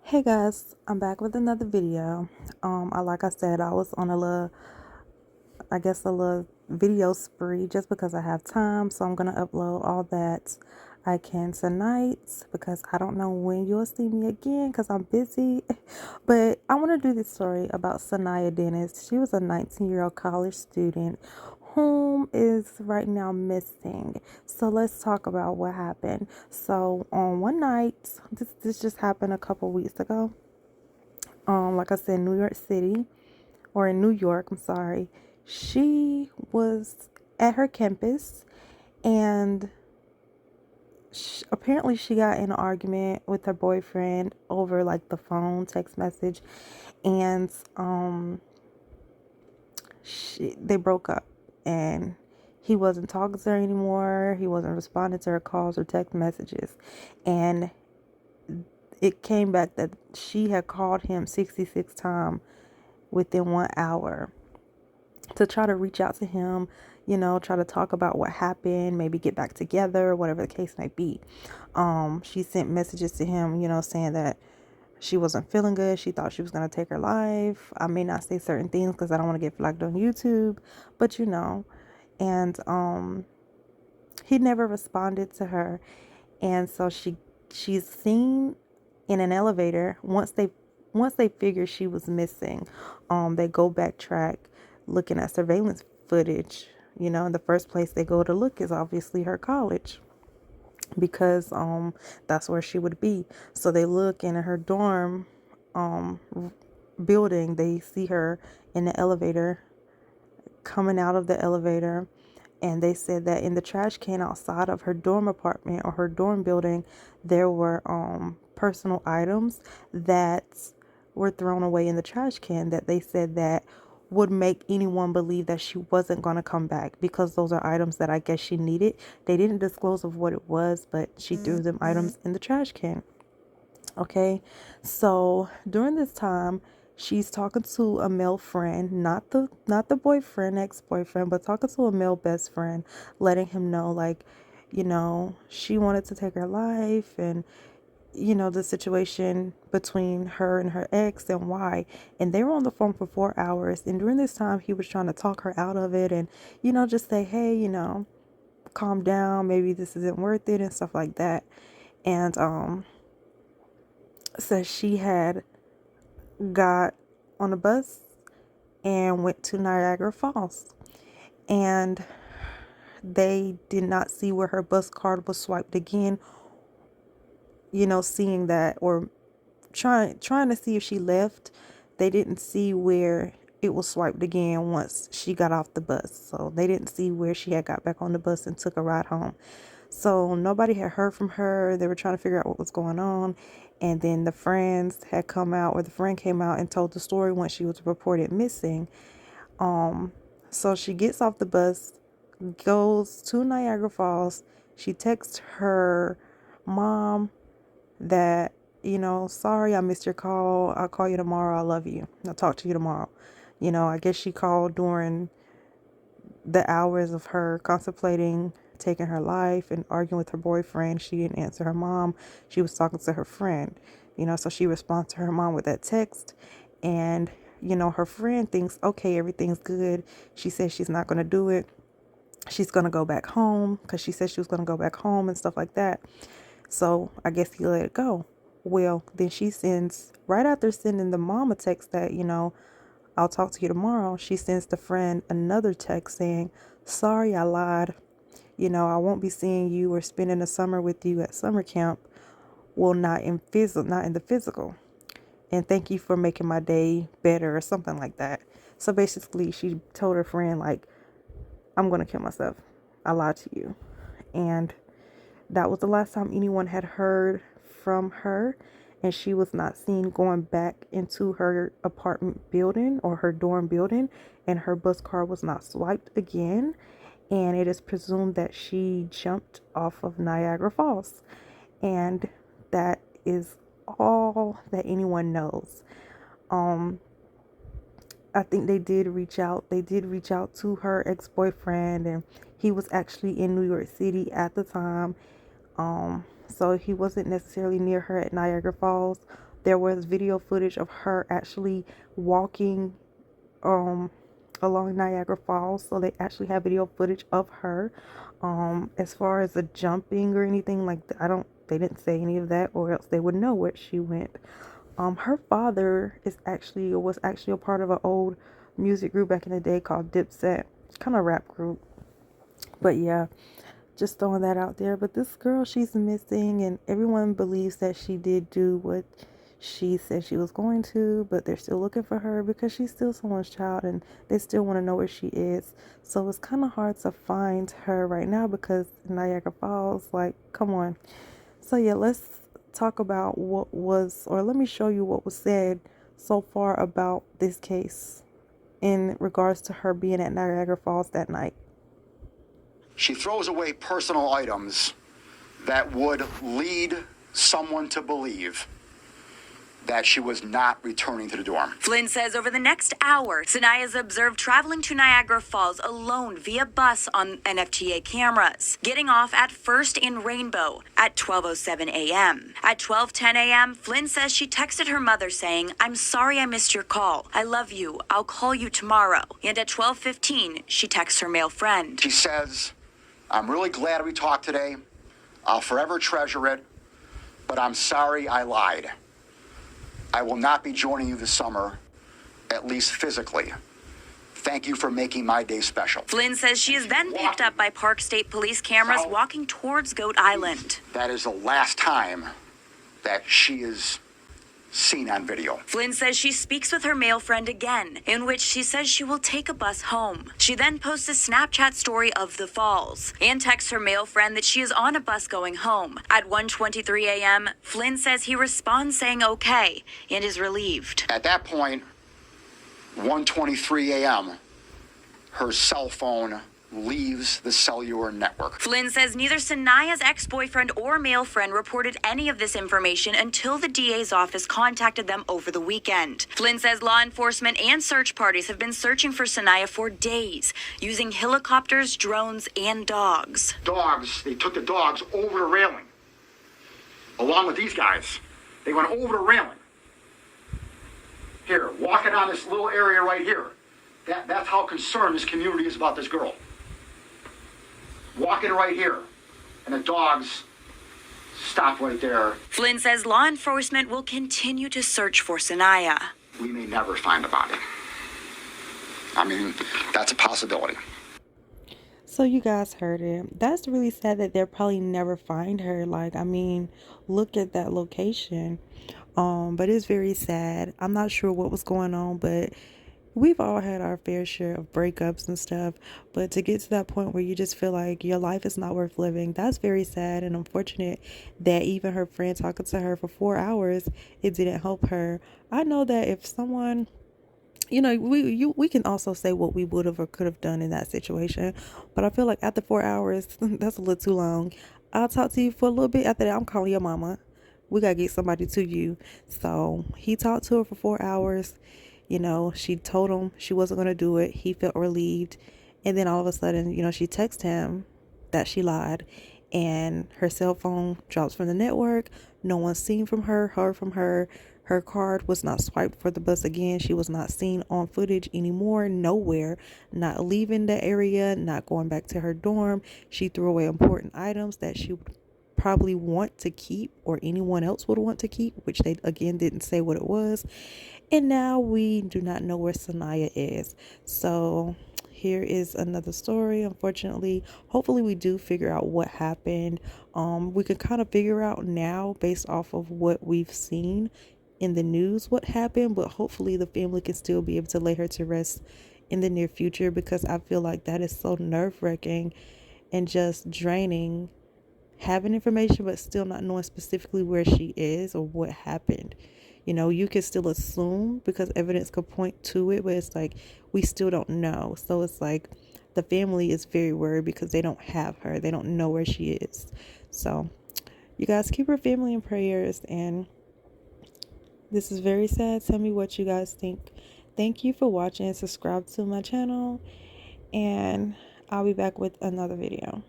Hey guys, I'm back with another video. Like I said, I was on a little video spree just because I have time. So I'm gonna upload all that I can tonight because I don't know when you'll see me again because I'm busy. But I want to do this story about Saniyyah Dennis. She was a 19-year-old college student whom is right now missing. So let's talk about what happened. So on one night, this just happened a couple weeks ago. Like I said, New York City, or in New York, I'm sorry. She was at her campus, and apparently she got in an argument with her boyfriend over like the phone text message, and they broke up, and he wasn't talking to her anymore. He wasn't responding to her calls or text messages, and it came back that she had called him 66 times within 1 hour to try to reach out to him, try to talk about what happened, maybe get back together, whatever the case might be. She sent messages to him, saying that she wasn't feeling good. She thought she was going to take her life. I may not say certain things because I don't want to get flagged on YouTube, but and he never responded to her. And so she's seen in an elevator once they figure she was missing. They go backtrack looking at surveillance footage. In the first place they go to look is obviously her college, because that's where she would be. So they look in her dorm um building. They see her in the elevator, coming out of the elevator, and they said that in the trash can outside of her dorm apartment or her dorm building, there were personal items that were thrown away in the trash can that they said that would make anyone believe that she wasn't going to come back, because those are items that I guess she needed. They didn't disclose of what it was, but she threw them items in the trash can. Okay, so during this time, she's talking to a male friend, not the boyfriend, ex-boyfriend, but talking to a male best friend, letting him know, like, she wanted to take her life, and the situation between her and her ex and why. And they were on the phone for 4 hours, and during this time he was trying to talk her out of it, and just say, hey, calm down, maybe this isn't worth it and stuff like that. And says she had got on a bus and went to Niagara Falls, and they did not see where her bus card was swiped again. Seeing that, or trying to see if she left, they didn't see where it was swiped again once she got off the bus. So they didn't see where she had got back on the bus and took a ride home. So nobody had heard from her. They were trying to figure out what was going on. And then the friends had come out, or the friend came out and told the story once she was reported missing. So she gets off the bus, goes to Niagara Falls. She texts her mom that, sorry, I missed your call. I'll call you tomorrow. I love you. I'll talk to you tomorrow. I guess she called during the hours of her contemplating taking her life and arguing with her boyfriend. She didn't answer her mom. She was talking to her friend, so she responds to her mom with that text. And, her friend thinks, okay, everything's good. She says she's not going to do it. She's going to go back home, because she said she was going to go back home and stuff like that. So I guess he let it go. Well, then she sends, right after sending the mom a text that, I'll talk to you tomorrow, she sends the friend another text saying, sorry, I lied. I won't be seeing you or spending the summer with you at summer camp. Well, not in the physical. And thank you for making my day better, or something like that. So basically, she told her friend, like, I'm going to kill myself. I lied to you. And that was the last time anyone had heard from her, and she was not seen going back into her apartment building or her dorm building, and her bus card was not swiped again. And it is presumed that she jumped off of Niagara Falls. And that is all that anyone knows. I think they did reach out. They did reach out to her ex-boyfriend, and he was actually in New York City at the time. So he wasn't necessarily near her at Niagara Falls. there was video footage of her actually walking along Niagara Falls, so they actually have video footage of her. As far as the jumping or anything like that, they didn't say any of that, or else they would know where she went. Her father was actually a part of an old music group back in the day called Dipset, kind of rap group. But yeah, just throwing that out there. But this girl, she's missing, and everyone believes that she did do what she said she was going to, but they're still looking for her because she's still someone's child and they still want to know where she is. So it's kind of hard to find her right now because Niagara Falls, like, come on. So yeah, let's talk about let me show you what was said so far about this case in regards to her being at Niagara Falls that night. She throws away personal items that would lead someone to believe that she was not returning to the dorm. Flynn says over the next hour, Saniyyah is observed traveling to Niagara Falls alone via bus on NFTA cameras, getting off at First in Rainbow at 12:07 a.m. At 12:10 a.m., Flynn says she texted her mother saying, "I'm sorry I missed your call. I love you. I'll call you tomorrow." And at 12:15, she texts her male friend. She says, "I'm really glad we talked today. I'll forever treasure it, but I'm sorry I lied. I will not be joining you this summer, at least physically. Thank you for making my day special." Flynn says she is then picked up by Park State Police cameras walking towards Goat Island. That is the last time that she is seen on video. Flynn says she speaks with her male friend again, in which she says she will take a bus home. She then posts a Snapchat story of the falls and texts her male friend that she is on a bus going home. At 1:23 a.m., Flynn says he responds saying okay and is relieved. At that point, 1:23 a.m., her cell phone leaves the cellular network. Flynn says neither Saniyyah's ex-boyfriend or male friend reported any of this information until the DA's office contacted them over the weekend. Flynn says law enforcement and search parties have been searching for Saniyyah for days, using helicopters, drones, and dogs. They took the dogs over the railing. Along with these guys, they went over the railing. Here, walking on this little area right here. That's how concerned this community is about this girl. Walking right here, and the dogs stop right there. Flynn says law enforcement will continue to search for Saniyyah. We may never find the body. I mean, that's a possibility. So you guys heard it. That's really sad that they'll probably never find her. Like, I mean, look at that location. But it's very sad. I'm not sure what was going on, but we've all had our fair share of breakups and stuff, but to get to that point where you just feel like your life is not worth living, that's very sad and unfortunate that even her friend talking to her for 4 hours, it didn't help her. I know that if someone, we can also say what we would have or could have done in that situation, but I feel like after 4 hours, that's a little too long. I'll talk to you for a little bit. After that, I'm calling your mama. We gotta get somebody to you. So he talked to her for 4 hours. She told him she wasn't going to do it. He felt relieved. And then all of a sudden, she texted him that she lied. And her cell phone drops from the network. No one's seen from her, heard from her. Her card was not swiped for the bus again. She was not seen on footage anymore, nowhere. Not leaving the area, not going back to her dorm. She threw away important items that she would probably want to keep or anyone else would want to keep, which they, again, didn't say what it was. And now we do not know where Saniyyah is. So here is another story. Unfortunately, hopefully we do figure out what happened. We can kind of figure out now based off of what we've seen in the news what happened, but hopefully the family can still be able to lay her to rest in the near future, because I feel like that is so nerve-wracking and just draining, having information but still not knowing specifically where she is or what happened. You can still assume because evidence could point to it, but it's like we still don't know. So it's like the family is very worried because they don't have her. They don't know where she is. So you guys keep her family in prayers. And this is very sad. Tell me what you guys think. Thank you for watching. Subscribe to my channel. And I'll be back with another video.